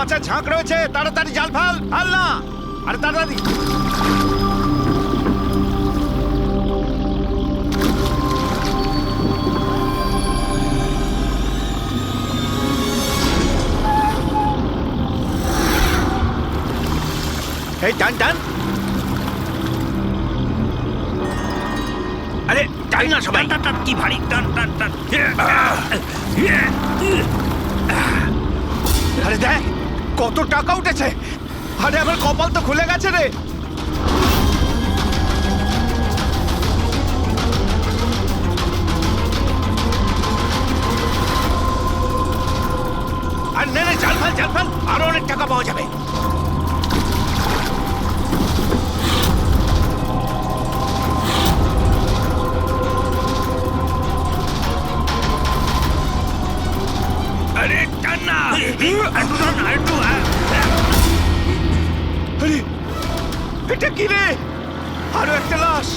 মাছের ঝাঁক রয়েছে, তাড়াতাড়ি জাল ফেল, ফেল না, আরে তাড়াতাড়ি। এই টান টান, আরে টান না সবাই। টান টান, কি ভারী, টান টান টান। আরে দেখ কত টাকা উঠেছে। আরে আমার কপাল তো খুলে গেছে রে। আর নে নে, জাল ফেল, জাল ফেল, আরো অনেক টাকা পাওয়া যাবে। আরে টান না, একটু টান না, একটু। আরে এটা কি রে? আরো একটা লাশ।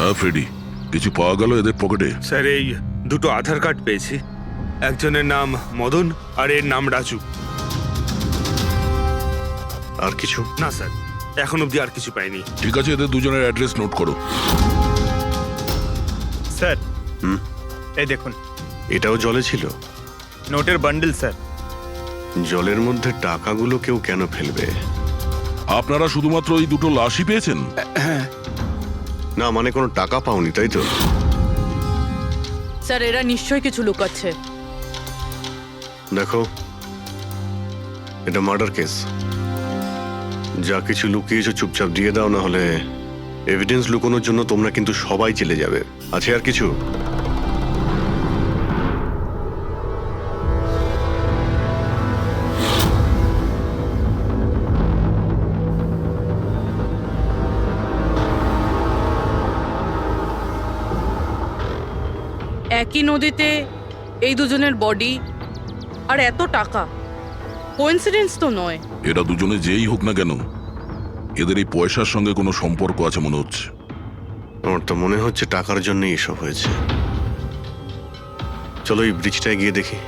হ্যাঁ ফ্রেডি, কিছু পাওয়া গেল এদের পকেটে? স্যার, এই দুটো আধার কার্ড পেয়েছি। একজনের নাম মদন আর এর নাম রাজু। আর কিছু? না স্যার, এখন অবধি আর কিছু পাইনি। ঠিক আছে, এদের দুজনের অ্যাড্রেস নোট করো। স্যার এই দেখুন, এটাও জলে ছিল? নোটের বান্ডেল স্যার। জলের মধ্যে টাকাগুলো কেউ কেন ফেলবে? আপনারা শুধুমাত্র এই দুটো লাশই পেয়েছেন? না, মানে কোনো টাকা পাওনি, তাই তো? স্যার, এরা নিশ্চয়ই কিছু লুকাচ্ছে। দেখো, এটা মার্ডার কেস। যা কিছু লুকিয়েছো চুপচাপ দিয়ে দাও, না হলে এভিডেন্স লুকানোর জন্য তোমরা কিন্তু সবাই চলে যাবে। আছে আর কিছু? একই নদীতে এই দুজনের বডি আর এত টাকা, কোইন্সিডেন্স তো নয়। এরা দুজনে যেই হোক না কেন, এদের এই পয়সার সঙ্গে কোনো সম্পর্ক আছে মনে হচ্ছে। আমার তো মনে হচ্ছে টাকার জন্যই এসব হয়েছে। চলো এই ব্রিজটায় গিয়ে দেখি।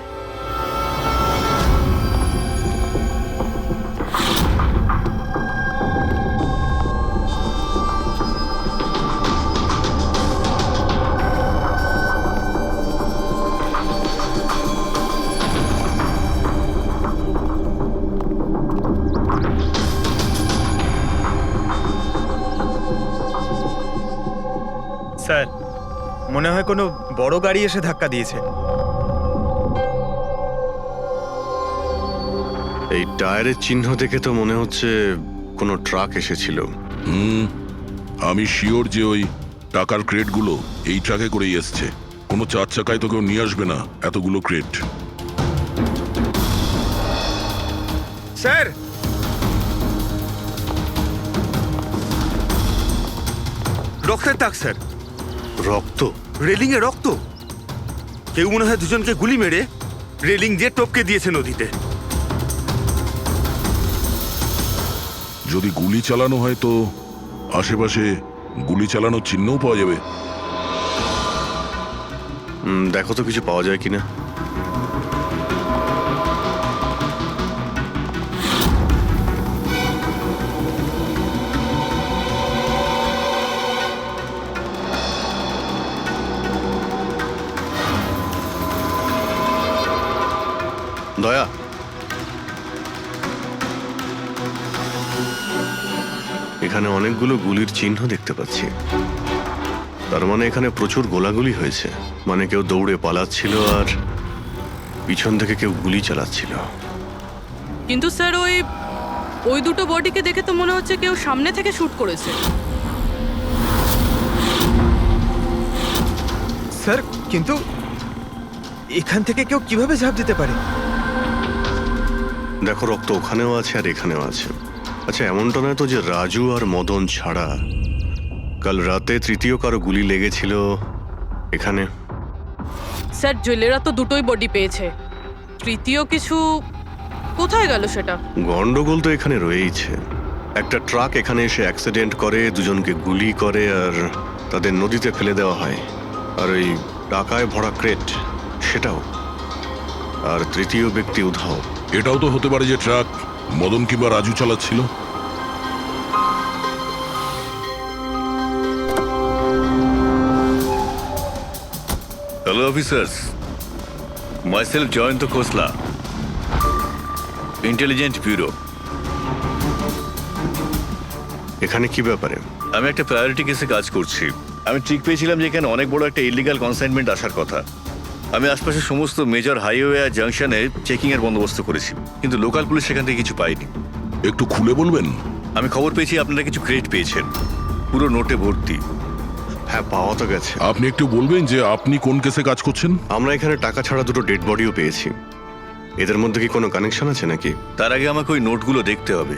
স্যার মনে হয় কোনো বড় গাড়ি এসে ধাক্কা দিয়েছে। এই টায়ারের চিহ্ন দেখে তো মনে হচ্ছে কোনো ট্রাক এসেছিল। আমি শিওর যে ওই টাকার ক্রেটগুলো এই ট্রাকে করেই এসছে। কোনো চার চাকায় তো কেউ নিয়ে আসবে না এতগুলো ক্রেট। স্যার, রক্তের দাগ স্যার। রক্ত? রেলিং এ রক্ত। কেউ মনে হয় দুজনকে গুলি মেরে রেলিং দিয়ে টপকে দিয়েছে নদীতে। যদি গুলি চালানো হয় তো আশেপাশে গুলি চালানোর চিহ্নও পাওয়া যাবে। দেখো তো কিছু পাওয়া যায় কিনা। দয়া, এখানে অনেকগুলো গুলির চিহ্ন দেখতে পাচ্ছি। তার মানে এখানে প্রচুর গোলাগুলি হয়েছে। মানে কেউ দৌড়ে পালাচ্ছিল আর পিছন থেকে কেউ গুলি চালাচ্ছিল। কিন্তু স্যার ওই দুটো বডিকে দেখে তো মনে হচ্ছে কেউ সামনে থেকে শুট করেছে। স্যার কিন্তু এখান থেকে কেউ কিভাবে ঝাঁপ দিতে পারে? দেখো, রক্ত ওখানেও আছে আর এখানেও আছে। আচ্ছা, এমনটা নয় তো যে রাজু আর মদন ছাড়া কাল রাতে তৃতীয় কারো গুলি লেগেছিল এখানে? স্যার জেলেরা তো দুটোই বডি পেয়েছে, তৃতীয় কিছু কোথায় গেল সেটা? গন্ডগোল তো এখানে রয়েইছে। একটা ট্রাক এখানে এসে অ্যাক্সিডেন্ট করে, দুজনকে গুলি করে আর তাদের নদীতে ফেলে দেওয়া হয়। আর ওই টাকায় ভরা ক্রেট সেটাও। আর তৃতীয় ব্যক্তি উধাও। এটাও তো হতে পারে যে ট্রাক মদন কিংবা রাজু চালাচ্ছিল। হ্যালো অফিসার্স, মাইসেলফ জয়ন্ত খোসলা, ইন্টেলিজেন্স ব্যুরো। এখানে কি ব্যাপারে? আমি একটা প্রায়োরিটি কেসে কাজ করছি। আমি ঠিক পেয়েছিলাম যে এখানে অনেক বড় একটা ইলিগাল কনসাইনমেন্ট আসার কথা। আমি আশপাশের সমস্ত মেজর হাইওয়ে আর জাংশনে চেকিংয়ের বন্দোবস্ত করেছি, কিন্তু লোকাল পুলিশ সেখান থেকে কিছু পায়নি। একটু খুলে বলবেন? আমি খবর পেয়েছি আপনারা কিছু ক্রেট পেয়েছেন, পুরো নোটে ভর্তি। হ্যাঁ, পাওয়া তো গেছে। আপনি একটু বলবেন যে আপনি কোন কেসে কাজ করছেন? আমরা এখানে টাকা ছাড়া দুটো ডেড বডিও পেয়েছি। এদের মধ্যে কি কোনো কানেকশন আছে নাকি? তার আগে আমাকে ওই নোটগুলো দেখতে হবে,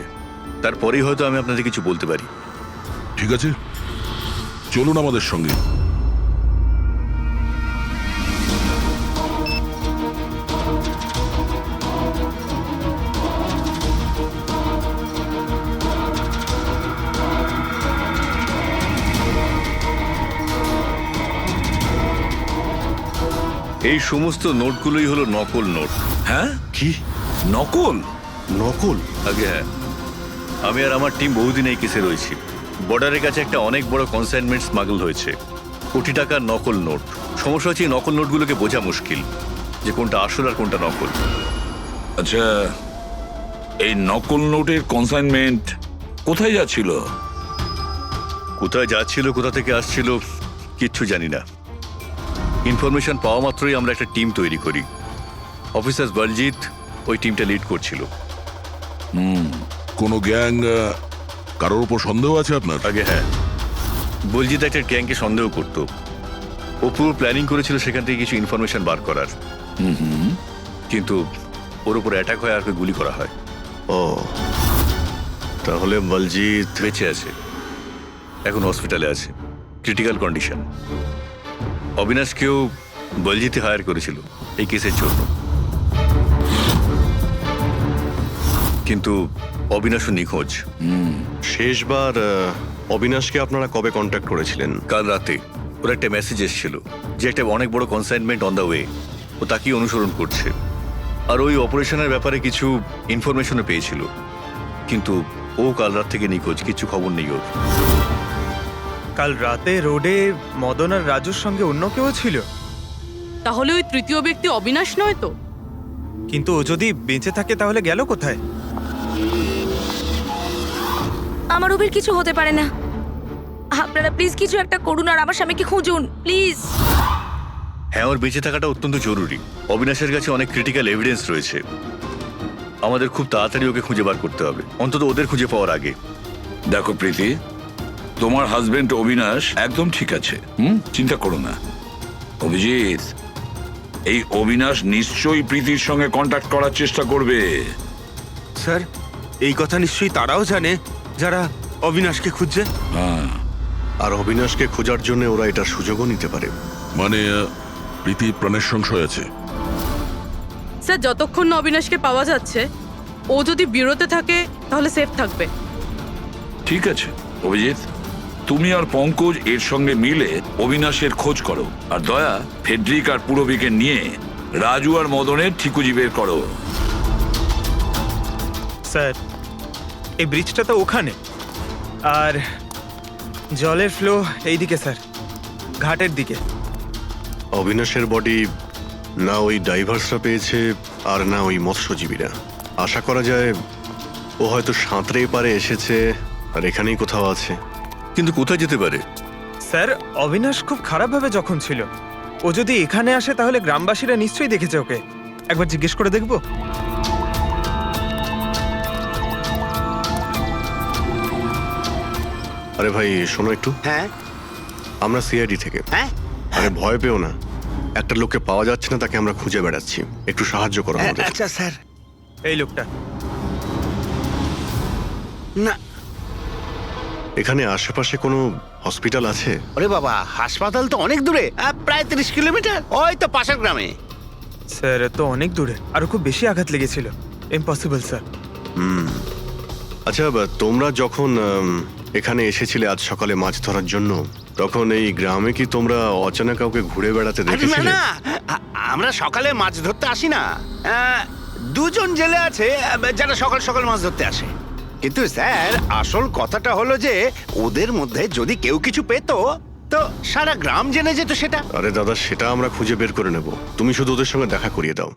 তারপরেই হয়তো আমি আপনাদের কিছু বলতে পারি। ঠিক আছে, চলুন আমাদের সঙ্গে। এই সমস্ত নোটগুলোই হলো নকল নোট। হ্যাঁ, কি নকল? নকল? আগে হ্যাঁ, আমি আর আমার টিম বহুদিন এই কেসে রয়েছি। বর্ডারের কাছে একটা অনেক বড় কনসাইনমেন্ট স্মাগল হয়েছে, কোটি টাকার নকল নোট। সমস্যা হচ্ছে এই নকল নোটগুলোকে বোঝা মুশকিল যে কোনটা আসল আর কোনটা নকল। আচ্ছা, এই নকল নোটের কনসাইনমেন্ট কোথায় যাচ্ছিল? কোথায় যাচ্ছিল, কোথা থেকে আসছিল কিচ্ছু জানি না। ইনফরমেশন পাওয়া মাত্রই আমরা একটা টিম তৈরি করি। অফিসার বলজিৎ ওই টিমটা লিড করছিল। কোনো গ্যাং কারোর উপর সন্দেহ আছে আপনার? আগে হ্যাঁ, বলজিৎ একটা গ্যাংকে সন্দেহ করত। ও পুরো প্ল্যানিং করেছিল সেখান থেকে কিছু ইনফরমেশন বার করার, কিন্তু ওর উপর অ্যাটাক হয় আর ওকে গুলি করা হয়। ও, তাহলে বলজিৎ বেঁচে আছে, এখন হসপিটালে আছে, ক্রিটিক্যাল কন্ডিশন। অবিনাশকেও বলজিৎই হায়ার করেছিল এই কেসের জন্য, কিন্তু অবিনাশও নিখোঁজ। শেষবার অবিনাশকে আপনারা কবে কন্ট্যাক্ট করেছিলেন? কাল রাতে ওর একটা মেসেজ এসেছিল যে একটা অনেক বড় কনসাইনমেন্ট অন দ্য ওয়ে, ও তাকেই অনুসরণ করছে। আর ওই অপারেশনের ব্যাপারে কিছু ইনফরমেশনও পেয়েছিল, কিন্তু ও কাল রাত থেকে নিখোঁজ, কিছু খবর নেই ওর। কাল রাতে রোডে মদন আর রাজুর সঙ্গে অন্য কেউ ছিল? তাহলে ওই তৃতীয় ব্যক্তি অবিনাশ নয় তো? কিন্তু ও যদি বেঁচে থাকে তাহলে গেল কোথায়? আমার ওদের কিছু হতে পারে না। আপনারা প্লিজ কিছু একটা করুন আর আমার স্বামীকে খুঁজুন প্লিজ। হ্যাঁ, ওর বেঁচে থাকাটা অত্যন্ত জরুরি। অবিনাশের কাছে অনেক ক্রিটিক্যাল এভিডেন্স রয়েছে, আমাদের খুব তাড়াতাড়ি ওকে খুঁজে বার করতে হবে, অন্তত ওদের খুঁজে পাওয়ার আগে। দেখো প্রীতি, তোমার হাজবেন্ড অবিনাশ একদম ঠিক আছে, চিন্তা করো না। অভিজিৎ, এই অবিনাশ নিশ্চয়ই প্রীতির সঙ্গে কন্ট্যাক্ট করার চেষ্টা করবে। স্যার, এই কথা নিশ্চয়ই তারাও জানে যারা অবিনাশকে খুঁজছে। হ্যাঁ, আর অবিনাশকে খোঁজার জন্য ওরা এটার সুযোগও নিতে পারে। মানে প্রীতি প্রাণের সংশয় আছে। স্যার যতক্ষণ না অবিনাশকে পাওয়া যাচ্ছে, ও যদি বিরতে থাকে তাহলে সেফ থাকবে। ঠিক আছে অভিজিৎ, তুমি আর পঙ্কজ এর সঙ্গে মিলে অবিনাশের খোঁজ করো, আর দয়া ফেডরিক আর পুরবিকে নিয়ে রাজু আর মদনের ঠিকুজি বের করো। স্যার, এই ব্রিজটা তো ওখানে, আর জলের ফ্লো এইদিকে স্যার, ঘাটের দিকে। অবিনাশের বডি না ওই ডাইভার্সরা পেয়েছে আর না ওই মৎস্যজীবীরা। আশা করা যায় ও হয়তো সাঁতরে পারে এসেছে আর এখানেই কোথাও আছে। কিন্তু কোথায় যেতে পারে? স্যার, অবিনাশ খুব খারাপভাবে জখম ছিল। ও যদি এখানে আসে তাহলে গ্রামবাসীরা নিশ্চয়ই দেখেছে ওকে। একবার জিজ্ঞেস করে দেখবো? আরে ভাই শোনো একটু, হ্যাঁ আমরা সিআইডি থেকে। হ্যাঁ আরে ভয় পেও না, একটা লোককে পাওয়া যাচ্ছে না, তাকে আমরা খুঁজে বেড়াচ্ছি, একটু সাহায্য করো আমাদের। আচ্ছা স্যার। এই লোকটা। না এখানে আশেপাশে কোনো হসপিটাল আছে? ওরে বাবা, হাসপাতাল তো অনেক দূরে, প্রায় 30 কিলোমিটার, ওই তো পাশের গ্রামে। স্যার এ তো অনেক দূরে, আরো খুব বেশি আঘাত লেগেছিল। Impossible sir. আচ্ছা তোমরা যখন এখানে এসেছিলে আজ সকালে মাছ ধরার জন্য, তখন এই গ্রামে কি তোমরা অচেনা কাউকে ঘুরে বেড়াতে আরে না দেখেছিলে? না, আমরা সকালে মাছ ধরতে আসি না। দুজন জেলে আছে যারা সকাল সকাল মাছ ধরতে আসে। কিন্তু স্যার আসল কথাটা হলো যে ওদের মধ্যে যদি কেউ কিছু পেতো তো সারা গ্রাম জেনে যেত সেটা। আরে দাদা, সেটা আমরা খুঁজে বের করে নেব, তুমি শুধু ওদের সঙ্গে দেখা করিয়ে দাও।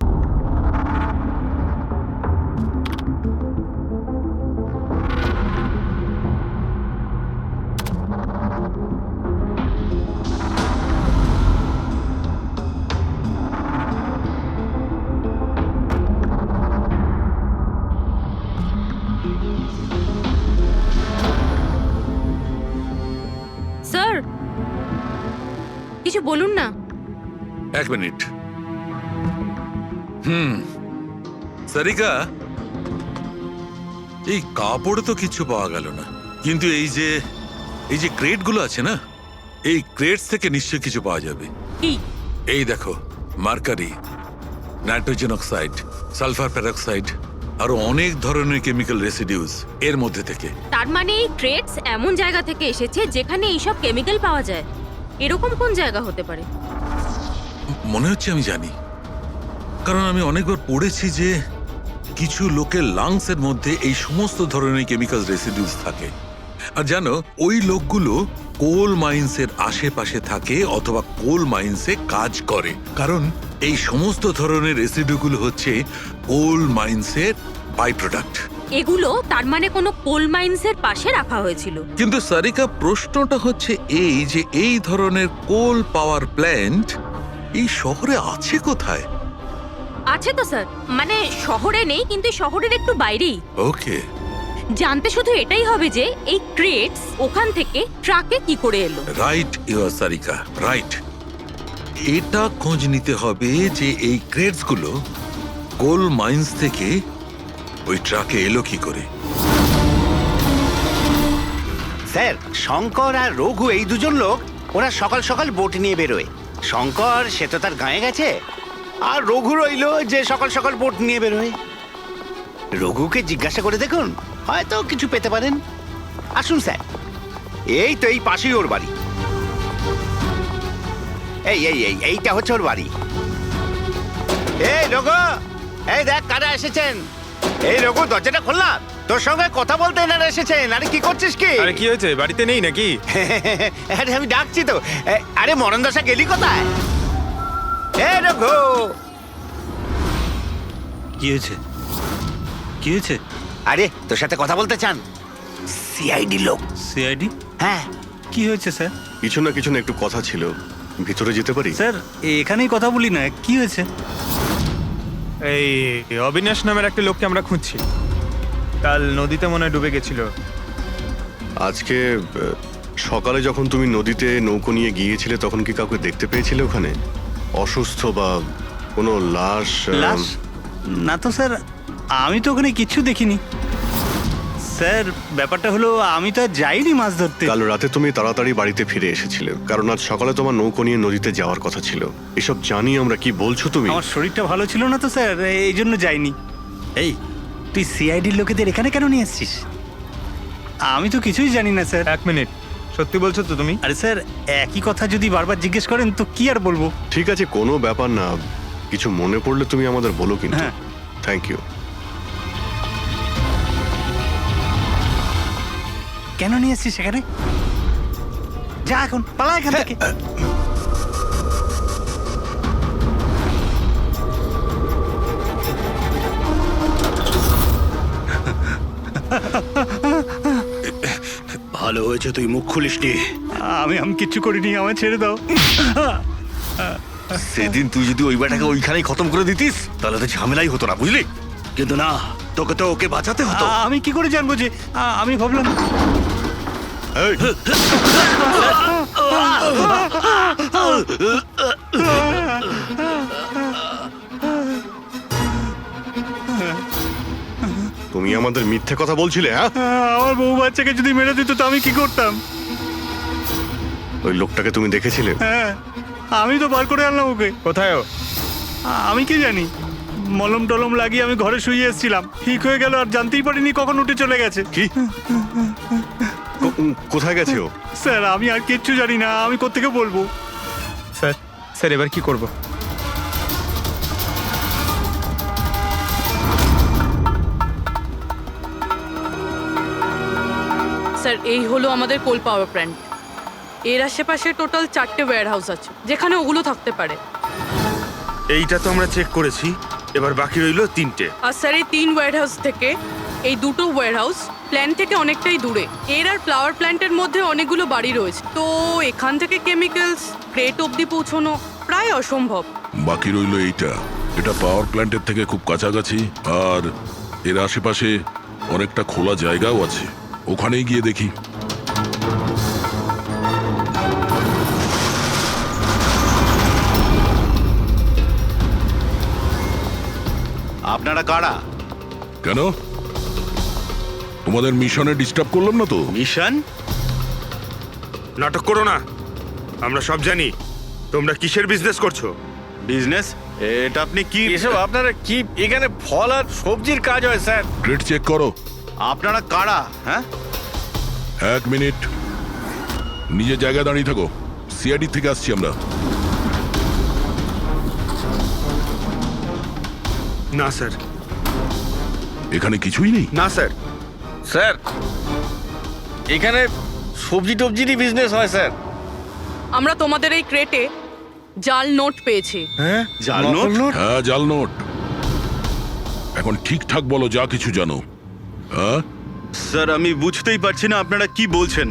স্যার কিছু বলুন না। এক মিনিট। সারিকা, এই কাপড়ে তো কিছু পাওয়া গেল না, কিন্তু এই যে ক্রেট গুলো আছে না, এই ক্রেটস থেকে নিশ্চয়ই কিছু পাওয়া যাবে। কি? এই দেখো, mercury, nitrogen oxide, sulphur peroxide, আরো অনেক ধরনের কেমিক্যাল রেসিডিউস এর মধ্যে থেকে। তার মানে এই ট্রেডস এমন জায়গা থেকে এসেছে যেখানে এইসব কেমিক্যাল পাওয়া যায়। এরকম কোন জায়গা হতে পারে? মনে হচ্ছে আমি জানি, কারণ আমি অনেকবার পড়েছি যে কিছু লোকের লাংসের মধ্যে এই সমস্ত ধরনের কেমিক্যাল রেসিডিউস থাকে। আর জানো, ওই লোকগুলো কোল মাইন্সের আশেপাশে থাকে অথবা কোল মাইন্সে কাজ করে, কারণ এই সমস্ত ধরনের রেসিডিউগুলো হচ্ছে কোল মাইন্সের বাই প্রোডাক্ট। এগুলো তার মানে কোনো কোল মাইন্সের পাশে রাখা হয়েছিল। কিন্তু সারিকা, প্রশ্নটা হচ্ছে এই যে এই ধরনের কোল পাওয়ার প্ল্যান্ট এই শহরে আছে কোথায়? আছে তো স্যার, মানে শহরে নেই, কিন্তু শহরের একটু বাইরেই। ওকে, জানতে শুধু এটাই হবে যে এই ক্রেটস ওখান থেকে ট্রাকে কি করে এলো। Right your Sarika, right. এটা খোঁজ নিতে হবে যে এই ক্রেটস গুলো কোল মাইন্স থেকে ওই ট্রাকে এলো কি করে। স্যার শঙ্কর আর রঘু এই দুজন লোক, ওরা সকাল সকাল বোট নিয়ে বেরোয়। শঙ্কর সে তো তার গায়ে গেছে, আর রঘু রইলো যে সকাল সকাল বোট নিয়ে বেরোয়। রঘুকে জিজ্ঞাসা করে দেখুন, হয়তো কিছু পেতে পারেন। আসুন স্যার, এই তো এই পাশেই ওর বাড়ি। এইটা হচ্ছে ওর বাড়ি। এই রঘু, এই দেখ কারা এসেছেন। এই রঘু, দরজাটা খুললাম, তোর সঙ্গে কথা বলতে এনারা এসেছেন। আরে কি করছিস কি? আরে কি হয়েছে, বাড়িতে নেই নাকি? আরে আমি ডাকছি তো। আরে মরণ দশা গেলি কোথায়? এ রঘু, কি হয়েছে? কি হয়েছে? আরে তোর সাথে কথা বলতে চান সিআইডি লোক। সিআইডি? হ্যাঁ। কি হয়েছে স্যার? কিছু না কিছু না, একটু কথা ছিল, ভিতরে যেতে পারি? স্যার এখানেই কথা বলি না, কি হয়েছে? এই অবিনাশ নামের একটা লোককে আমরা খুঁজছি। কাল নদীতে মনে হয় ডুবে গেছিল। আজকে সকালে যখন তুমি নদীতে নৌকো নিয়ে গিয়েছিলে, তখন কি কাউকে দেখতে পেয়েছিলে ওখানে অসুস্থ বা কোনো লাশ? লাশ? না তো স্যার, আমি তো ওখানে কিছু দেখিনি। স্যার ব্যাপারটা হলো, আমি তো আর যাইনি মাছ ধরতে। কাল রাতে তুমি তাড়াতাড়ি বাড়িতে ফিরে এসেছিলে, কারণ আজ সকালে তোমার নৌকো নিয়ে নদীতে যাওয়ার কথা ছিল। এসব জানি আমরা, কি বলছো তুমি? আমার শরীরটা ভালো ছিল না তো স্যার, এই জন্য যাইনি। এই তুই সিআইডির লোকেদের এখানে কেন নিয়ে এসছিস? আমি তো কিছুই জানি না স্যার। এক মিনিট, সত্যি বলছো তো তুমি? আরে স্যার, একই কথা যদি বারবার জিজ্ঞেস করেন তো কি আর বলবো। ঠিক আছে, কোনো ব্যাপার না, কিছু মনে পড়লে তুমি আমাদের বলো কিন্তু। হ্যাঁ। Thank you. কেন নিয়ে এসছিস সেখানে? যা এখন, পালা এখান থেকে। ভালো হয়েছে তুই মুখ খুলিসনি। আমি কিচ্ছু করিনি, আমায় ছেড়ে দাও। সেদিন তুই যদি ওই বেটাকে ওইখানেই খতম করে দিতিস তাহলে তো ঝামেলাই হতো না, বুঝলি? কিন্তু না, তোকে তো ওকে বাঁচাতে হতো। আমি কি করে জানবো যে আমি ভাবলাম এই, তুমি আমাদের মিথ্যে কথা বলছিলে, হ্যাঁ? আমার বউ বাচ্চাকে যদি মেরে দিত তো আমি কি করতাম? ওই লোকটাকে তুমি দেখেছিলে? হ্যাঁ, আমি তো বার করে আনলাম ওকে। কোথায় ও? আমি কি জানি, মলম টলম লাগিয়ে আমি ঘরে শুয়ে এসেছিলাম, ঠিক হয়ে গেল আর জানতেই পারিনি কখন উঠে চলে গেছে। কি? কোথায় গেছে ও? স্যার আমি আর কিচ্ছু জানি না, আমি কোত্থেকে বলবো? স্যার স্যার এবার কি করব? স্যার এই হলো আমাদের কোল পাওয়ার প্ল্যান্ট। এর আশেপাশে টোটাল 4টে ওয়্যার হাউস আছে যেখানে ওগুলো থাকতে পারে। এইটা তো আমরা চেক করেছি, এবার বাকি রইলো 3টে। আর স্যার এই 3 ওয়্যার হাউস থেকে এই 2টো ওয়্যার হাউস প্ল্যান্ট থেকে অনেকটাই দূরে। এর আর ফ্লাওয়ার প্ল্যান্টের মধ্যে অনেকগুলো বাড়ি রয়েছে, তো এখান থেকে কেমিক্যালস ক্রেট অবধি পৌঁছানো প্রায় অসম্ভব। বাকি রইল এইটা, এটা পাওয়ার প্ল্যান্টের থেকে খুব কাছাকাছি আর এর আশেপাশে অনেকটা খোলা জায়গাও আছে, ওখানেই গিয়ে দেখি। আপনারা কারা? কেন, তোমাদের মিশনে ডিস্টার্ব করলাম না তো? মিশন? নাটক করো না, আমরা সব জানি তোমরা কিসের বিজনেস করছো। বিজনেস? এটা আপনি কি এসব আপনারা কি এখানে ফল আর সবজির কাজ হয় স্যার? ক্রেট চেক করো। আপনারা কারা? হ্যাঁ, 1 মিনিট, নিজের জায়গায় দাঁড়িয়ে থাকো। সিআইডি থেকে আসছি আমরা। না স্যার, এখানে কিছুই নেই। না স্যার। স্যার এখানে সবজি টবজিরই বিজনেস হয় স্যার। আমরা তোমাদের এই ক্রেটে জাল নোট পেয়েছি। হ্যাঁ, জাল নোট? হ্যাঁ, জাল নোট। এখন ঠিকঠাক বলো যা কিছু জানো। হ্যাঁ, স্যার আমি বুঝতেই পারছি না আপনারা কি বলছেন।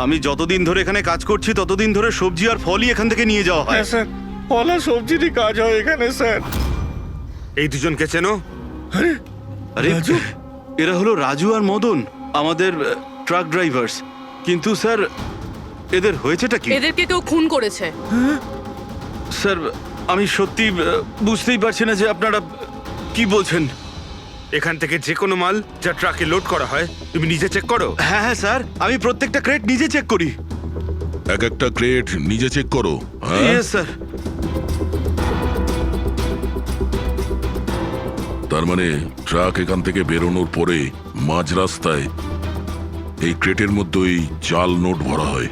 আমি যতদিন ধরে এখানে কাজ করছি ততদিন ধরে সবজি আর ফলই এখান থেকে নিয়ে যাওয়া হয়। স্যার ফল আর সবজিরই কাজ হয় এখানে স্যার। এই দুজনকে চেনো? আরে এরা হলো রাজু আর মদন, আমাদের ট্রাক ড্রাইভার্স। কিন্তু স্যার এদের হয়েছেটা কি? এদেরকে কেউ খুন করেছে। স্যার আমি সত্যি বুঝতেই পারছি না যে আপনারা কি বলছেন। এখান থেকে যে কোনো মাল যা ট্রাকে লোড করা হয় তুমি নিজে চেক করো। হ্যাঁ হ্যাঁ স্যার, আমি প্রত্যেকটা ক্রেট নিজে চেক করি। এক একটা ক্রেট নিজে চেক করো। হ্যাঁ, ইয়েস স্যার। তার মানে ট্রাক এখান থেকে বেরোনোর পরে মাঝ রাস্তায় এই ক্রেটের মধ্যে ওই জাল নোট ভরা হয়।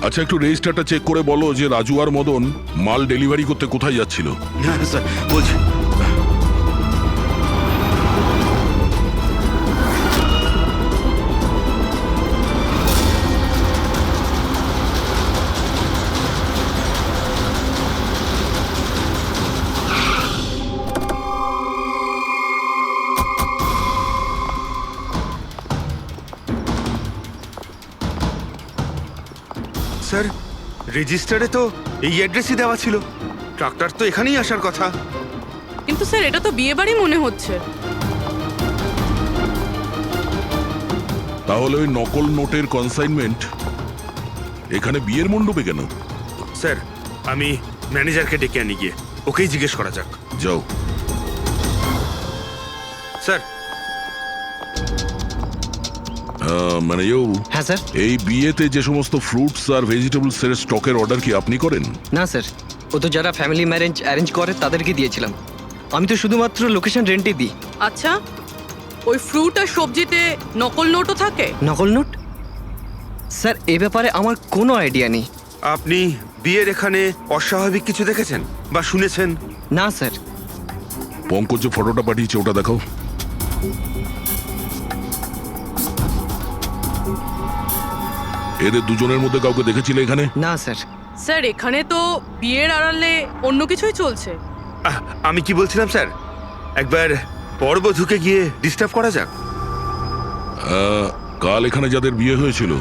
আচ্ছা, একটু রেজিস্টারটা চেক করে বলো যে রাজু আর মদন মাল ডেলিভারি করতে কোথায় যাচ্ছিল। হ্যাঁ স্যার বলছি। স্যার রেজিস্টারে তো এই অ্যাড্রেসই দেওয়া ছিল, ট্রাকটার তো এখানেই আসার কথা। কিন্তু স্যার এটা তো বিয়ে বাড়ি মনে হচ্ছে। তাহলে ওই নকল নোটের কনসাইনমেন্ট এখানে বিয়ের মণ্ডপে কেন? স্যার আমি ম্যানেজারকে ডেকে আনি, গিয়ে ওকেই জিজ্ঞেস করা যাক। যাও। স্যার মানে হ্যাঁ স্যার। এই বিয়েতে যে সমস্ত ফ্রুটস আর ভেজিটেবলস এর স্টকের অর্ডার কি আপনি করেন? না স্যার, ও তো যারা ফ্যামিলি ম্যারেজ অ্যারেঞ্জ করে তাদেরকে দিয়েছিলাম। আমি তো শুধুমাত্র লোকেশন রেন্টে দিই। আচ্ছা, ওই ফ্রুট আর সবজিতে নকল নোটও থাকে? নকল নোট? স্যার এ ব্যাপারে আমার কোনো আইডিয়া নেই। আপনি বিয়ের এখানে অস্বাভাবিক কিছু দেখেছেন বা শুনেছেন? না স্যার। পঙ্কজ যে ফটোটা পাঠিয়েছে ওটা দেখাও। এদের দুজনের মধ্যে কাউকে দেখেছিলে এখানে? না স্যার। স্যার এখানে তো বিয়ের আড়ালে অন্য কিছুই চলছে। আমি কি বলছিলাম স্যার, একবার পরবধূকে গিয়ে ডিস্টার্ব করা যাক। কাল এখানে যাদের বিয়ে হয়েছিল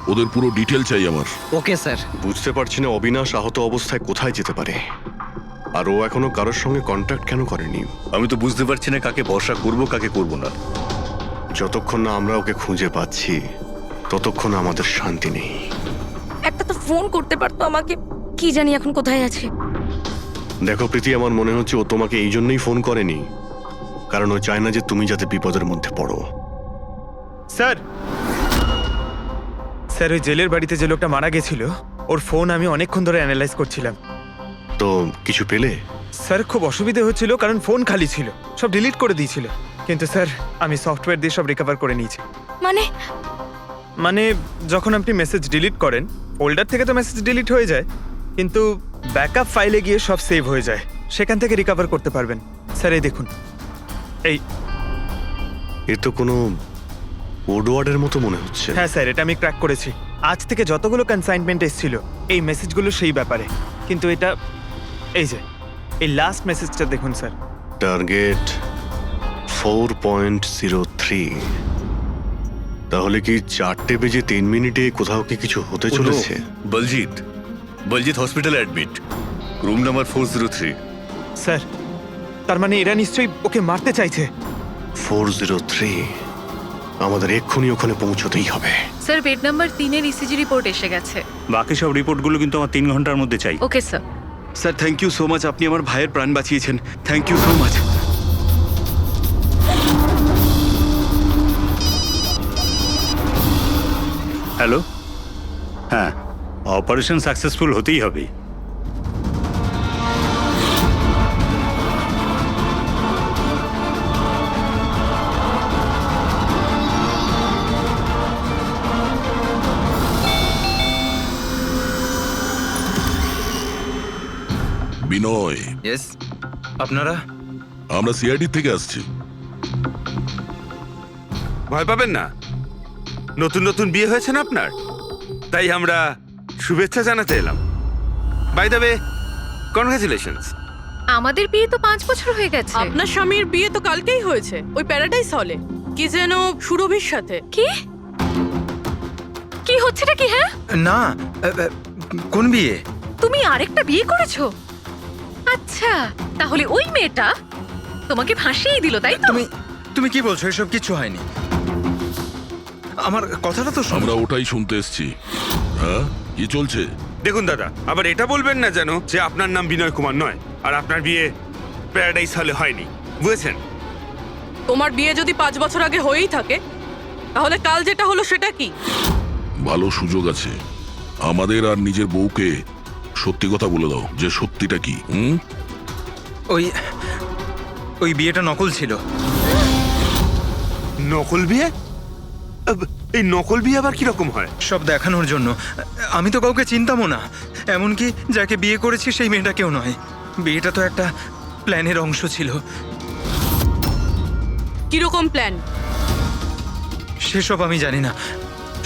ওদের পুরো ডিটেল চাই আমার। Okay sir. বুঝতে পারছি না অবিনাশ আহত অবস্থায় কোথায় যেতে পারে, আর ও এখনো কারোর সঙ্গে কন্ট্যাক্ট কেন করেনি। আমি তো বুঝতে পারছি না কাকে ভরসা করব কাকে করব না। যতক্ষণ না আমরা ওকে খুঁজে পাচ্ছি ততক্ষণ আমাদের শান্তি নেই। একটা তো ফোন করতে পারতো আমাকে, কি জানি এখন কোথায় আছে। দেখো প্রীতি, আমার মনে হচ্ছে ও তোমাকে এই জন্যই ফোন করেনি, কারণ ও চায় না যে তুমি যাতে বিপদের মধ্যে পড়ো। স্যার স্যার ওই জেলের বাড়িতে যে লোকটা মারা গেছিল ওর ফোন আমি অনেকক্ষণ ধরে অ্যানালাইজ করছিলাম। তো কিছু পেলে? স্যার খুব অসুবিধে হচ্ছিল কারণ ফোন খালি ছিল, সব ডিলিট করে দিয়েছিল। কিন্তু স্যার আমি সফটওয়্যার দিয়ে সব রিকভার করে নিয়েছি। মানে যখন আপনি মেসেজ ডিলিট করেন ফোল্ডার থেকে তো মেসেজ ডিলিট হয়ে যায়, কিন্তু ব্যাকআপ ফাইলে গিয়ে সব সেভ হয়ে যায়, সেখান থেকে রিকভার করতে পারবেন। স্যার এই দেখুন, এই এ তো কোনো কোডওয়ার্ডের মতো মনে হচ্ছে। হ্যাঁ স্যার, এটা আমি ক্র্যাক করেছি। আজ থেকে যতগুলো কনসাইনমেন্ট এসেছিল এই মেসেজগুলো সেই ব্যাপারে, কিন্তু এটা এই যে এই লাস্ট মেসেজটা দেখুন স্যার। টার্গেট 4.03। তাহলে কি 4:03 কোথাও কি কিছু হতে চলেছে? বলজিৎ হসপিটালে অ্যাডমিট, রুম নাম্বার 403। স্যার তার মানে এরা নিশ্চয়ই ওকে মারতে চাইছে। 403, আমাদের এক্ষুনি ওখানে পৌঁছতেই হবে। স্যার বেড নাম্বার 3-এর ইসিজি রিপোর্ট এসে গেছে। বাকি সব রিপোর্টগুলো কিন্তু আমার 3 ঘন্টার মধ্যে চাই। Okay sir. Sir thank you so much, আপনি আমার ভাইয়ের প্রাণ বাঁচিয়েছেন। Thank you so much. Hello, হ্যাঁ, অপারেশন সাকসেসফুল হতেই হবে। বিনয়, ইয়েস, আপনারা? আমরা সিআইডি থেকে আসছি। ভয় পাবেন না, নতুন নতুন বিয়ে হয়েছে না আপনার, তাই আমরা শুভেচ্ছা জানাতে এলাম। By the way, congratulations. আমাদের বিয়ে তো 5 বছর হয়ে গেছে। আপনার স্বামীর বিয়ে তো কালকেই হয়েছে, ওই প্যারাডাইস হলে, কি যেন সুরভির সাথে। কি কি হচ্ছেটা কি? হ্যাঁ না, কোন বিয়ে? তুমি আরেকটা বিয়ে করেছো? আচ্ছা, তাহলে ওই মেয়েটা তোমাকে ফাঁসিয়ে দিল, তাই তো? তুমি কি বলছো? এসব কিছু হয়নি। আমার কথাটা তো আমরা ওটাই শুনতে এসেছি। হ্যাঁ, কি চলছে? দেখুন দাদা, আবার এটা বলবেন না যেন যে আপনার নাম বিনয় কুমার নয় আর আপনার বিয়ে প্যারাডাইস হলে হয়নি, বুঝেছেন? তোমার বিয়ে যদি 5 বছর আগে হয়েই থাকে তাহলে কাল যেটা হলো সেটা কি? ভালো সুযোগ আছে, আমাদের আর নিজের বউকে সত্যি কথা বলে দাও যে সত্যিটা কি। ওই বিয়েটা নকল ছিল। নকল বিয়ে? এই নকল বিয়ে আবার কিরকম হয়? সব দেখানোর জন্য। আমি তো কাউকে চিনতামও না, এমনকি যাকে বিয়ে করেছি সেই মেয়েটা কেউ নয়। বিয়েটা তো একটা প্ল্যানের অংশ ছিল। কিরকম প্ল্যান? সেসব আমি জানি না,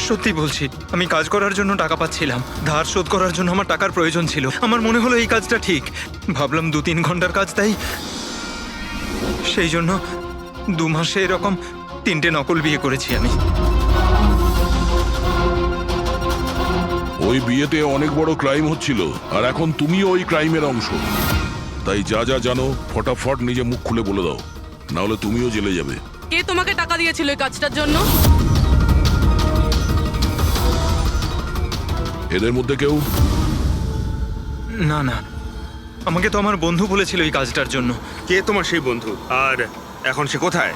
সত্যি বলছি। আমি কাজ করার জন্য টাকা পাচ্ছিলাম, ধার শোধ করার জন্য আমার টাকার প্রয়োজন ছিল। আমার মনে হলো এই কাজটা ঠিক, ভাবলাম 2-3 ঘন্টার কাজ, তাই সেই জন্য 2 মাসে এরকম 3টে নকল বিয়ে করেছি আমি। ওই বিয়েতে অনেক বড় ক্রাইম হচ্ছিল, আর এখন তুমিও ওই ক্রাইমের অংশ। তাই যা যা জানো ফটাফট নিজে মুখ খুলে বলে দাও, না হলে তুমিও জেলে যাবে। কে তোমাকে টাকা দিয়েছিল এই কাজটার জন্য? এদের মধ্যে কেউ? না না, আমাকে তো আমার বন্ধু বলেছিল এই কাজটার জন্য। কে তোমার সেই বন্ধু, আর এখন সে কোথায়?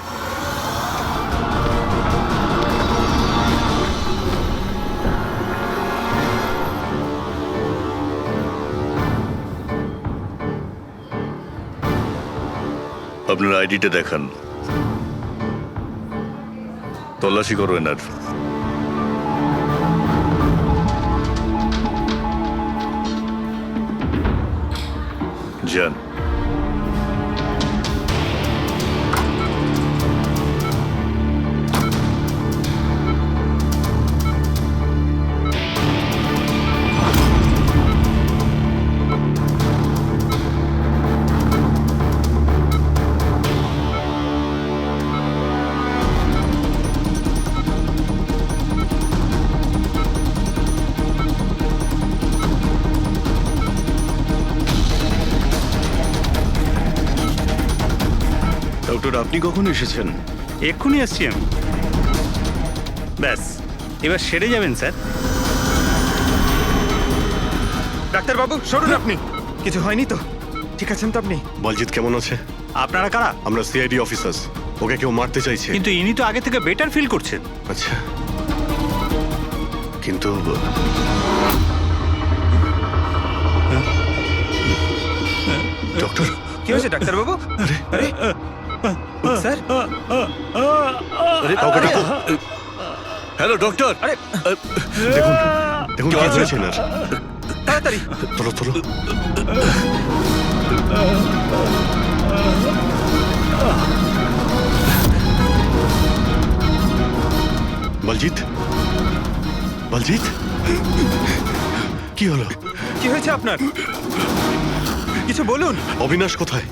আপনার আইডিটা দেখান, তল্লাশি করো এনার। যান। ডক্টর আপনি কখন এসেছেন? এক্ষুনি আসছি আমি। ব্যাস, এবার সেরে যাবেন স্যার। ডাক্তারবাবু সরুন আপনি। কিছু হয়নি তো? ঠিক আছেন তো আপনি? বলজিৎ কেমন আছে? আপনারা কারা? আমরা সিআইডি অফিসার্স। ওকে কেউ মারতে চাইছে। কিন্তু ইনি তো আগে থেকে বেটার ফিল করছেন। আচ্ছা, কিন্তু ডক্টর, কি হয়েছে ডাক্তারবাবু? আরে স্যার, কাউকে ডাকো। Hello doctor. আরে দেখুন দেখুন কি হয়েছে না। তাড়াতাড়ি। তোলো তোলো। বলজিৎ, বলজিৎ, কি হলো? কি হয়েছে আপনার? কিছু বলুন। অবিনাশ কোথায়?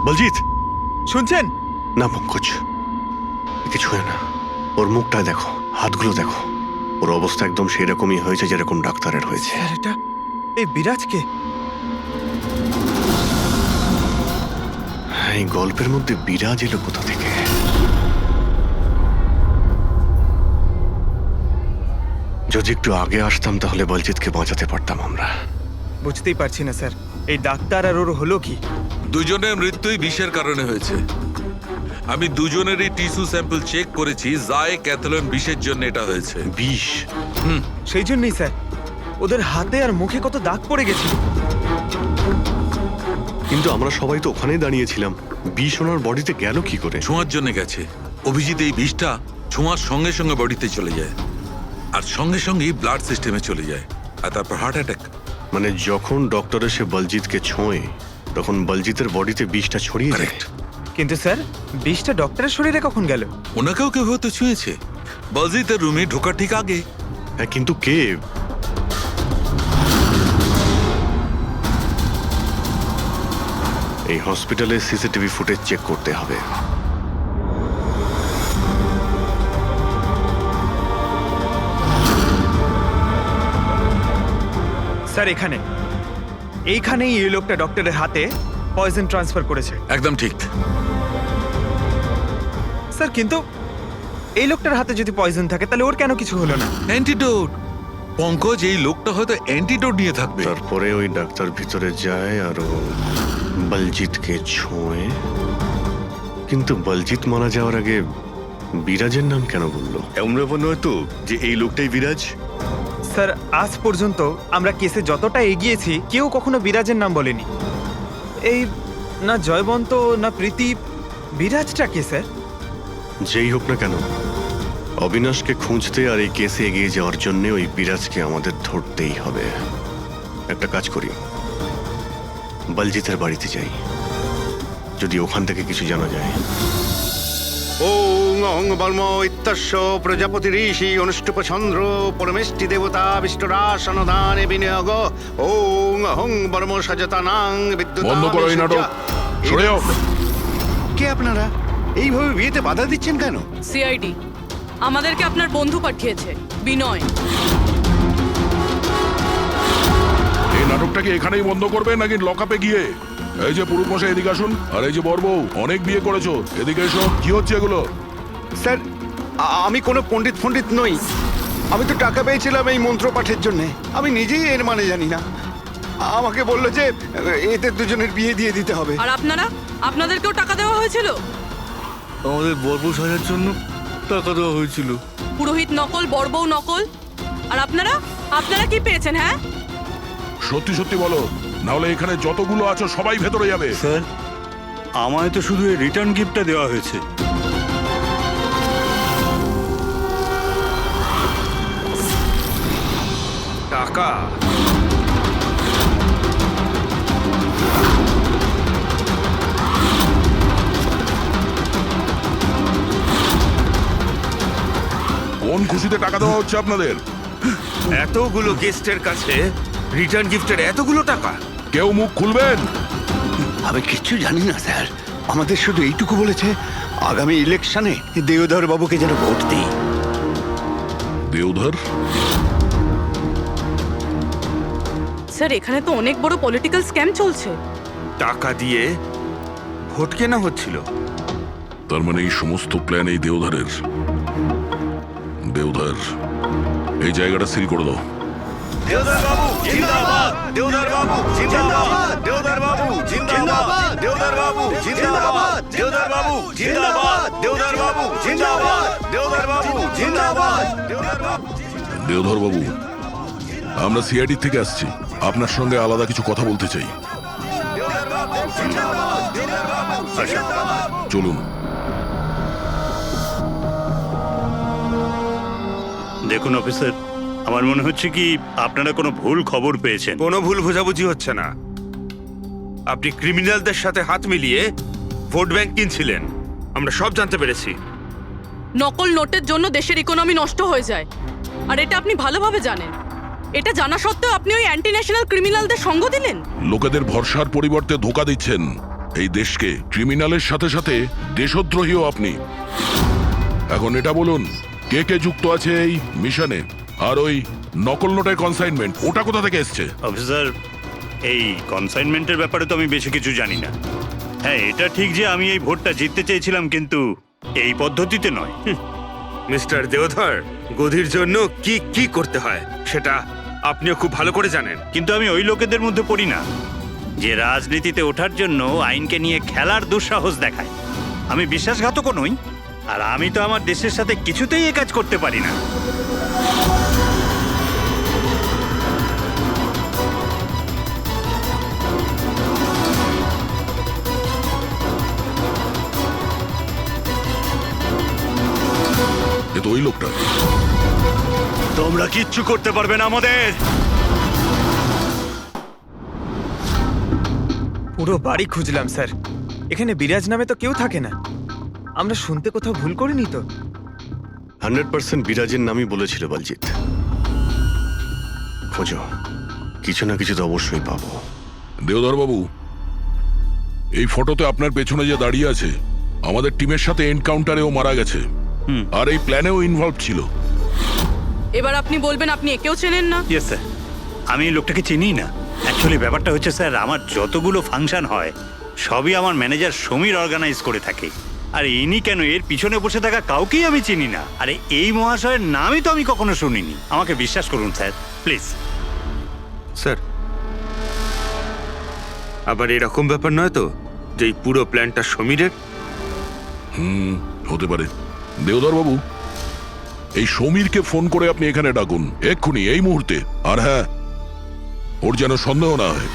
বলজিৎ, শুনছেন? না পঙ্কজ, কিছু হয় না। ওর মুখটা দেখো, হাতগুলো দেখো, ওর অবস্থা একদম সেই রকমই হয়েছে যেরকম ডাক্তারের হয়েছে। স্যার, এটা এই বিরাজকে? এই গল্পের মধ্যে বিরাজ এলো কোথা থেকে? যদি একটু আগে আসতাম তাহলে বলজিৎকে বাঁচাতে পারতাম আমরা। বুঝতেই পারছি না স্যার, এই ডাক্তার আর ওর হলো কি? দুজনের মৃত্যুই বিষের কারণে হয়েছে। আমি দুজনেরই টিস্যু স্যাম্পল চেক করেছি, জায় ক্যাথলন বিষের জন্য এটা হয়েছে। বিষ? সেই জন্যই স্যার, ওদের হাতে আর মুখে কত দাগ পড়ে গেছে। কিন্তু আমরা সবাই তো ওখানেই দাঁড়িয়েছিলাম। বিষ ওনার বডিতে গেল কি করে? ছোঁয়ার জন্য গেছে। অভিজিৎ, এই বিষটা ছোঁয়ার সঙ্গে সঙ্গে বডিতে চলে যায়, আর সঙ্গে সঙ্গেই ব্লাড সিস্টেমে চলে যায়, আর তারপর হার্ট অ্যাটাক। মানে যখন ডক্টর এসে বলজিৎকে ছোঁয়ে তখন বলজিতের বডিতে বিষটা ছড়িয়ে যায়। কিন্তু স্যার, বিষটা ডক্টরের শরীরে কখন গেল? ওনাকেও কেউ হয়তো ছুঁয়েছে, বলজিতের রুমে ঢোকার ঠিক আগে। হ্যাঁ, কিন্তু কে? এই হসপিটালে সিসিটিভি ফুটেজ চেক করতে হবে। স্যার, এইখানেই এই লোকটা ডক্টরের হাতে পয়জন ট্রান্সফার করেছে। একদম ঠিক। স্যার, কিন্তু এই লোকটার হাতে যদি পয়জন থাকে তাহলে ওর কেন কিছু হলো না? অ্যান্টিডোট। পঙ্কজ, এই লোকটা হয়তো অ্যান্টিডোট নিয়ে থাকবে। তারপরে ওই ডাক্তার ভিতরে যায় আর ও বলজিৎকে ছোঁয়ে। কিন্তু বলজিৎ মারা যাওয়ার আগে বিরাজের নাম কেন বললো? এমন ব্যাপার নয় তো যে এই লোকটাই বিরাজ? স্যার, আজ পর্যন্ত আমরা কেসে যতটা এগিয়েছি কেউ কখনো বিরাজের নাম বলেনি। এই না জয়বন্ত না প্রীতি, বিরাজটা কে স্যার? যেই হোক না কেন, অবিনাশকে খুঁজতে আর এই কেসে এগিয়ে যাওয়ার জন্য ওই বিরাজকে আমাদের ধরতেই হবে। একটা কাজ করি, বলজিতের বাড়িতে যাই, যদি ওখান থেকে কিছু জানা যায়। ওং অং বর্ম ইত্যস্য প্রজাপতি ঋষি অনুষ্ঠুপ চন্দ্র পরমেষ্টি দেবতা বিষ্ণুরাসনদানে বিনিয়োগ। ওং অং বর্ম সজতানাং বিদ্যুৎ। বন্ধ করো এই নাটক, সরে যাও। কে আপনারা? এইভাবে বিয়েতে বাধা দিচ্ছেন কেন? সিআইডি আমাদেরকে আপনার বন্ধু পাঠিয়েছে, বিনয়। এই নাটকটাকে এখানেই বন্ধ করবে নাকি লকআপে গিয়ে? এই যে পুরুষ মশাই, এদিকে আসুন। আর এই যে বরবউ, অনেক বিয়ে করেছো, এদিকে এসো। কি হচ্ছে এগুলো? স্যার, আমি কোনো পণ্ডিত নই। আমি তো টাকা পেয়েছিলাম এই মন্ত্র পাঠের জন্য। আমি নিজেই এর মানে জানি না। আমাকে বললো যে এদের দুজনের বিয়ে দিয়ে দিতে হবে। আর আপনাদেরকেও টাকা দেওয়া হয়েছিল? আমাদের বর্ব সাজার জন্য টাকা দেওয়া হয়েছিল। পুরোহিত নকল, বড়বউ নকল। আর আপনারা কি পেয়েছেন? হ্যাঁ, সত্যি সত্যি বলো, নাহলে এখানে যতগুলো আছো সবাই ভেতরে যাবে। স্যার, আমায় তো শুধু এই রিটার্ন গিফটটা দেওয়া হয়েছে। টাকা? কোন খুশিতে টাকা দেওয়া হচ্ছে আপনাদের? এতগুলো গেস্টের কাছে রিটার্ন গিফটের এতগুলো টাকা? কেউ মুখ খুলবেন? আমি কিচ্ছু জানি না স্যার। আমাদের শুধু এইটুকু বলেছে, আগামী ইলেকশনে দেওধর বাবুকে যেন ভোট দিই। দেওধর? স্যার এখানে তো অনেক বড় পলিটিক্যাল স্ক্যাম চলছে। টাকা দিয়ে ভোট কেনা হচ্ছিল। তার মানে এই সমস্ত প্ল্যান এই দেওধারের। দেওধার, এই জায়গাটা সিল করে দাও। দেওদার বাবু জিন্দাবাদ, দেওদার বাবু জিন্দাবাদ, দেওদার বাবু জিন্দাবাদ, দেওদার বাবু জিন্দাবাদ, দেওদার বাবু জিন্দাবাদ, দেওদার বাবু জিন্দাবাদ, দেওদার বাবু জিন্দাবাদ, দেওদার বাবু। দেওধর বাবু, আমরা সিআইডি থেকে আসছি, আপনার সঙ্গে আলাদা কিছু কথা বলতে চাই। চলুন। দেখুন অফিসার, আমার মনে হচ্ছে কি আপনারা কোনো ভুল খবর পেয়েছেন। কোনো ভুল বোঝাবুঝি হচ্ছে না। আপনি ক্রিমিনালদের সাথে হাত মিলিয়ে ভোট ব্যাংক কিনছিলেন, আমরা সব জানতে পেরেছি। নকল নোটের জন্য দেশের ইকোনমি নষ্ট হয়ে যায়, আর এটা আপনি ভালোভাবে জানেন। এটা জানা সত্ত্বেও আপনি ওই অ্যান্টি ন্যাশনাল ক্রিমিনালদের সঙ্গ দিলেন। লোকেদের ভরসার পরিবর্তে ধোকা দিচ্ছেন এই দেশকে। ক্রিমিনালের সাথে সাথে দেশদ্রোহীও আপনি। এখন এটা বলুন, কে কে যুক্ত আছে এই মিশনে? আর ওই নকল নোটের কনসাইনমেন্ট, ওটা কোথা থেকে এসছে? অফিসার, এই কনসাইনমেন্টের ব্যাপারে তো আমি বেশি কিছু জানি না। হ্যাঁ, এটা ঠিক যে আমি এই ভোটটা জিততে চেয়েছিলাম, কিন্তু এই পদ্ধতিতে নয়। মিস্টার দেওধর, গদির জন্য কি কি করতে হয় সেটা আপনিও খুব ভালো করে জানেন। কিন্তু আমি ওই লোকেদের মধ্যে পড়ি না যে রাজনীতিতে ওঠার জন্য আইনকে নিয়ে খেলার দুঃসাহস দেখায়। আমি বিশ্বাসঘাতকও নই, আর আমি তো আমার দেশের সাথে কিছুতেই এ কাজ করতে পারি না। এ তো ওই লোকটা। তোমরা কিচ্ছু করতে পারবে না আমাদের। পুরো বাড়ি খুঁজলাম স্যার, এখানে বিরাজ নামে তো কেউ থাকে না। আমরা শুনতে কোথাও ভুল করিনি তো? 100% বিরাজের নামই বলেছিল বলজিৎ। খোঁজো, কিছু না কিছু তো অবশ্যই পাবো। দেওধর বাবু, এই ফটোতে আপনার পেছনে যে দাঁড়িয়ে আছে, আমাদের টিমের সাথে এনকাউন্টারেও মারা গেছে, আর এই প্ল্যানেও ইনভলভ ছিল। এবার আপনি বলবেন আপনি একেও চেনেন না? ইয়েস স্যার, আমি এই লোকটাকে চিনি না। অ্যাকচুয়ালি ব্যাপারটা হচ্ছে স্যার, আমার যতগুলো ফাংশন হয় সবই আমার ম্যানেজার সমীর অর্গানাইজ করে থাকে। আর ইনি কেন, এর পিছনে বসে থাকা কাউকেই আমি চিনি না। আরে এই মহাশয়ের নামই তো আমি কখনো শুনিনি। আমাকে বিশ্বাস করুন স্যার, প্লিজ। স্যার, আবার এরকম ব্যাপার নয় তো যে এই পুরো প্ল্যানটা সমীরের? হতে পারে। দেওধর বাবু, এই সমীরকে ফোন করে আপনি এখানে ডাকুন এক্ষুনি, এই মুহূর্তে। আর হ্যাঁ, ওর যেন সন্দেহ না হয়।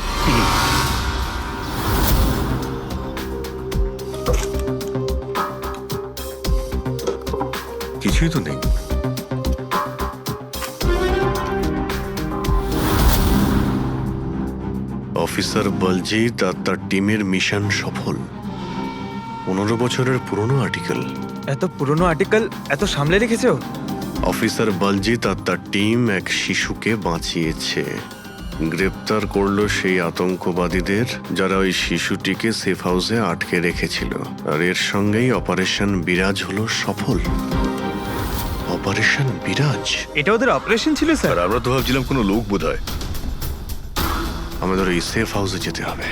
কিছুই তো নেই। অফিসার বলজিৎ আর তার টিমের মিশন সফল। 15 বছরের পুরনো আর্টিকেল। এত পুরনো আর্টিকেল এত সামলে রেখেছো? অফিসার বলজিৎ আর তার টিম এক শিশুকে বাঁচিয়েছে। গ্রেপ্তার করলো সেই আতঙ্কবাদীদের যারা ওই শিশুটিকে সেফ হাউসে আটকে রেখেছিল। আর এর সঙ্গেই অপারেশন বিরাজ হলো সফল। অপারেশন বিরাজ, এটা ওদের অপারেশন ছিল স্যার? আর আমরা তো ভাবছিলাম কোনো লোক বোধহয়। আমাদের ওই সেফ হাউসে যেতে হবে।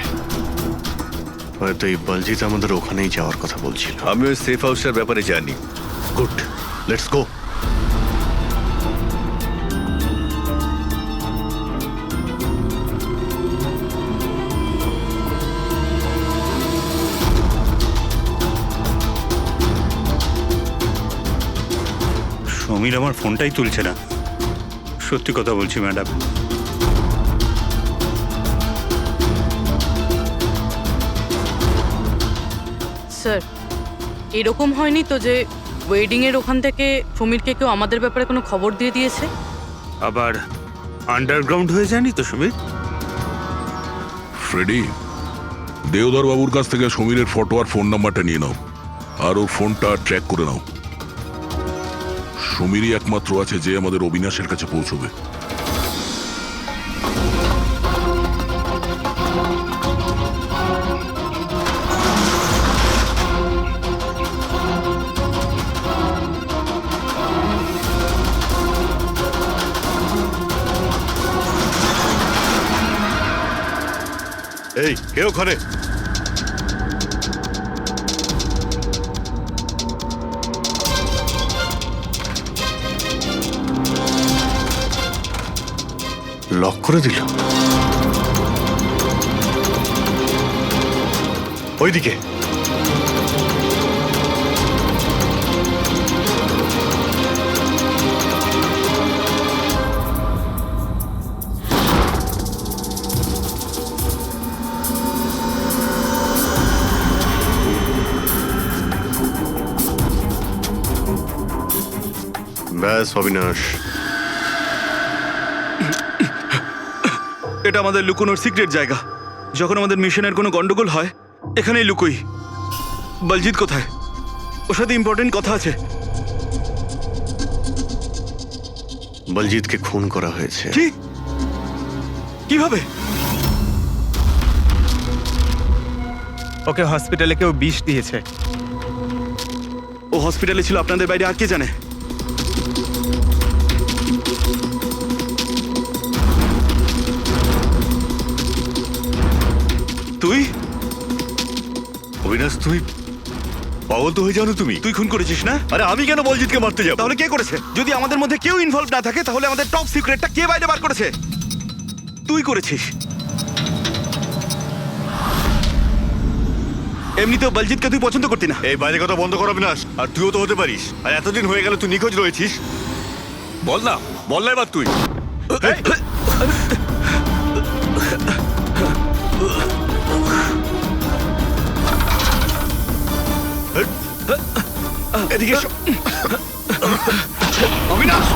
হয়তো এই বলজিৎ আমাদের ওখানেই যাওয়ার কথা বলছিল। আমি ওই সেফ হাউসের ব্যাপারে জানি। Good, let's go. সমীর আমার ফোনটাই তুলছে না। সত্যি কথা বলছি ম্যাডাম। স্যার, এরকম হয়নি তো যে ওয়েডিং এর ওখান থেকে সমীরকে কেউ আমাদের ব্যাপারে কোনো খবর দিয়ে দিয়েছে? আবার আন্ডারগ্রাউন্ড হয়ে যায়নি তো সমীর? ফ্রেডি, দেওধর বাবুর কাছ থেকে সমীরের ফটো আর ফোন নাম্বারটা নিয়ে নাও, আর ওর ফোনটা ট্র্যাক করে নাও। সমীরই একমাত্র আছে যে আমাদের অবিনাশের কাছে পৌঁছবে। এই কে ওখানে? লক করে দিল। ওইদিকে ব্যাস অবিনাশ, এটা আমাদের লুকোনোর সিক্রেট জায়গা। যখন আমাদের মিশনের কোনো গন্ডগোল হয় এখানেই লুকোই। বলজিৎ কোথায়? ওর সাথে ইম্পর্টেন্ট কথা আছে। বলজিৎকে খুন করা হয়েছে। কি? কিভাবে? ওকে হসপিটালে কেউ বিষ দিয়েছে। ও হসপিটালে ছিল, আপনাদের বাইরে আর কে জানে? তুই অবিনাশ, তুমি পাগল তো হয়ে যাও না তুমি? তুই খুন করেছিস না? আরে আমি কেন বলজিৎকে মারতে যাব? তাহলে কে করেছে? যদি আমাদের মধ্যে কেউ ইনভলভ না থাকে তাহলে আমাদের টপ সিক্রেটটা কে বাইরে বার করেছে? তুই করেছিস। এমনিতেও বলজিৎকে তুই পছন্দ করতি না। এই বাইরে কথা বন্ধ কর অবিনাশ। আর তুইও তো হতে পারিস। আর এতদিন হয়ে গেল তুই নিখোঁজ রয়েছিস। বল না, বল না এবার তুই। এদিকে এসো। অবিনাশ!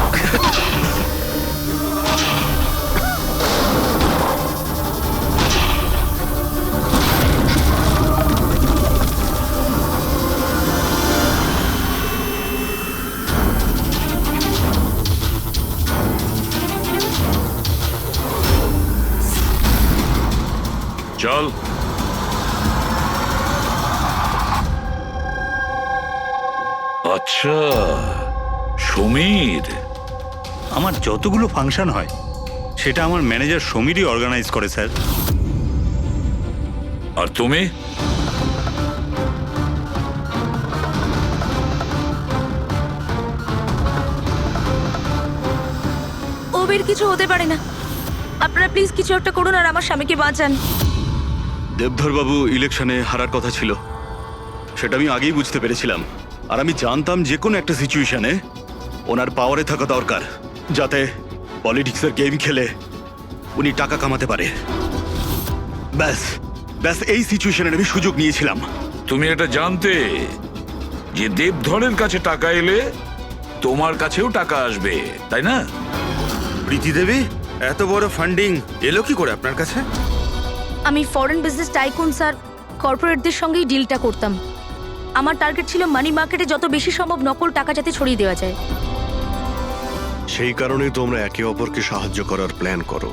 চল। আচ্ছা, সমীর। আমার যতগুলো ফাংশন হয় সেটা আমার ম্যানেজার সমীরই অর্গানাইজ করে স্যার। আর তুমি? ওবের কিছু হতে পারে না। আপনারা প্লিজ কিছু একটা করুন আর আমার স্বামীকে বাঁচান। দেবধর বাবু ইলেকশনে হারার কথা ছিল, সেটা আমি আগেই বুঝতে পেরেছিলাম। আর আমি জানতাম যে কোনো একটা সিচুয়েশনে ওনার পাওয়ারে থাকা দরকার, যাতে পলিটিক্সের গেম খেলে উনি টাকা কামাতে পারে। ব্যাস ব্যাস এই সিচুয়েশনে আমি সুযোগ নিয়েছিলাম। তুমি এটা জানতে যে দেবধরের কাছে টাকা এলে তোমার কাছেও টাকা আসবে, তাই না? প্রীতি দেবী, এত বড় ফান্ডিং এলো কি করে আপনার কাছে? আমি ফরেন বিজনেস টাইকুন স্যার কর্পোরেটদের সঙ্গেই ডিলটা করতাম। আমার টার্গেট ছিল মানি মার্কেটে যত বেশি সম্ভব নকল টাকা যাতে ছড়িয়ে দেওয়া যায়। সেই কারণেই তোমরা একে অপরকে সাহায্য করার প্ল্যান করো।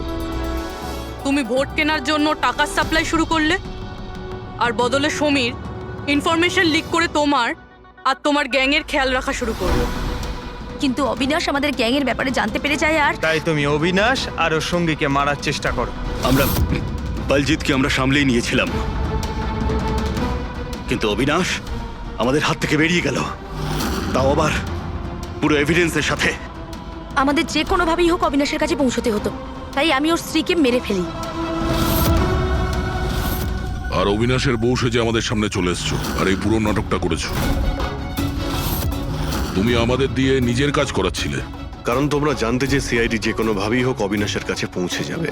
তুমি ভোট কেনার জন্য টাকার সাপ্লাই শুরু করলে, আর বদলে সমীর ইনফরমেশন লিক করে তোমার আর তোমার গ্যাংয়ের খেয়াল রাখা শুরু করলো। কিন্তু অবিনাশ আমাদের গ্যাংয়ের ব্যাপারে জানতে পেরে যায় আর তাই তুমি অবিনাশ আর ওর সঙ্গীকে মারার চেষ্টা করো। আমরা বলজিৎকে আমরা সামলেই নিয়েছিলাম, কিন্তু অবিনাশ আমাদের হাত থেকে বেরিয়ে গেল, তাও আবার পুরো এভিডেন্সের সাথে। আমাদের যে কোনোভাবেই হোক অবিনাশের কাছে পৌঁছতে হতো, তাই আমি ওর স্ত্রীকে মেরে ফেলি। আর অবিনাশের বউ সেজে আমাদের সামনে চলে এসছো আর এই পুরো নাটকটা করেছো। তুমি আমাদের দিয়ে নিজের কাজ করাচ্ছিলে, কারণ তোমরা জানতে যে সিআইডি যে কোনো ভাবেই হোক অবিনাশের কাছে পৌঁছে যাবে।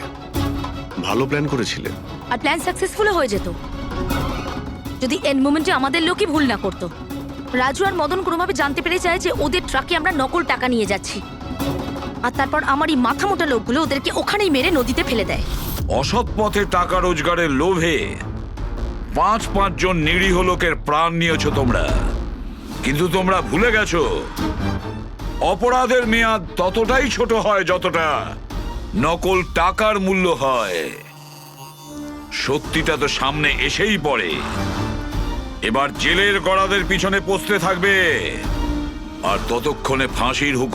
ভালো প্ল্যান করেছিলে। আর প্ল্যান সাকসেসফুল হয়ে যেত যদি এন্ড মোমেন্টে আমাদের লোকই ভুল না করতো। রাজু আর মদন কোনোভাবে জানতে পেরে যায় যে ওদের ট্রাকে আমরা নকল টাকা নিয়ে যাচ্ছি, আর তারপর আমার এই মাথা মোটা লোকগুলো ওদেরকে ওখানেই মেরে নদীতে ফেলে দেয়। অসৎ পথে টাকা রোজগারের লোভে ৫ জন নিরীহ লোকের প্রাণ নিয়েছো তোমরা, কিন্তু তোমরা ভুলে গেছো অপরাধের মেয়াদ ততটাই ছোট হয় যতটা নকল টাকার মূল্য হয়। সত্যিটা তো সামনে এসেই পড়ে। এবার জেলের গড়াদের পিছনে পৌঁছতে থাকবে, আর ততক্ষণে ফাঁসির হুকুম